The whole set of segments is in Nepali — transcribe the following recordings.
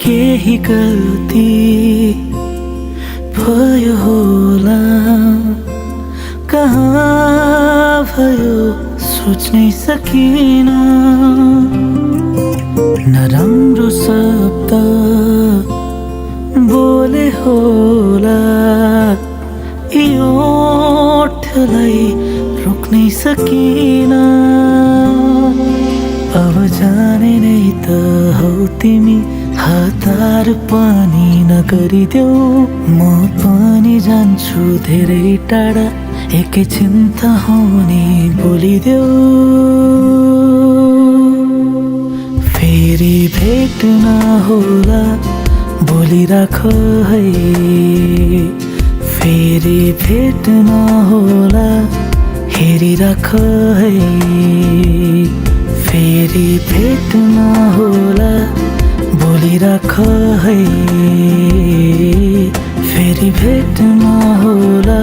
केही गल्ती भयो होला, कहाँ भयो सोच्नै सकिन। नराम्रो शब्द बोले होला, यो ओठलाई रोक्नै सकिन। अब जाने नै त हौ तिमी, हतार पनि नगरिदेऊ। म पनि जान्छु धेरै टाढा, एकैछिन त हुने बोलिदेऊ। फेरि भेट नहोला बोलिराख है, फेरि भेट नहोला हेरिराख है, फेरि भेट नहोला बोलिराख है, फेरि भेट नहोला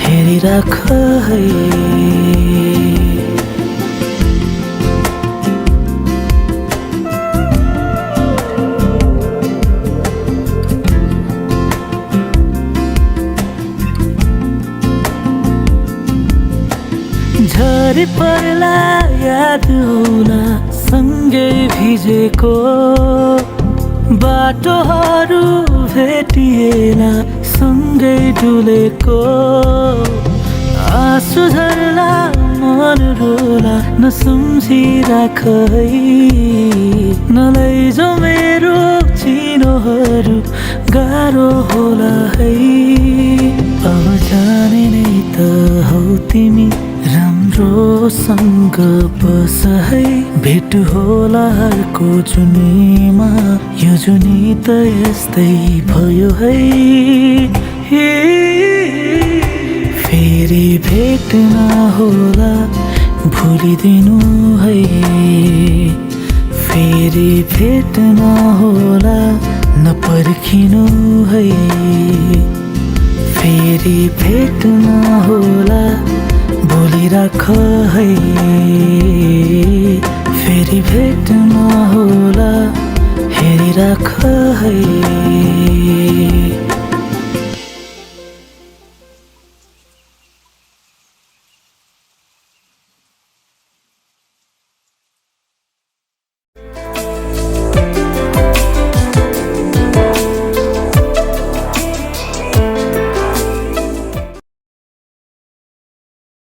हेरिराख है। झरी पर्ला याद होला सँगै भिजेको, बाटोहरू भेटिएला सँगै डुलेको। आँसु झर्ला मन रोला नसम्झिराख है, नलैजो मेरो चिनोहरू गाह्रो होला है। अब जाने नै त हौ तिमी, राम्रोसँग बस है। भेट होला अर्को जुनीमा, यो जुनी त यस्तै भयो है। फेरि भेट नहोला भुलिदिनु है, फेरि भेट नहोला नपर्खिनु है, फेरि भेट नहोला बोलिराख है, फेरि भेट नहोला हेरिराख है।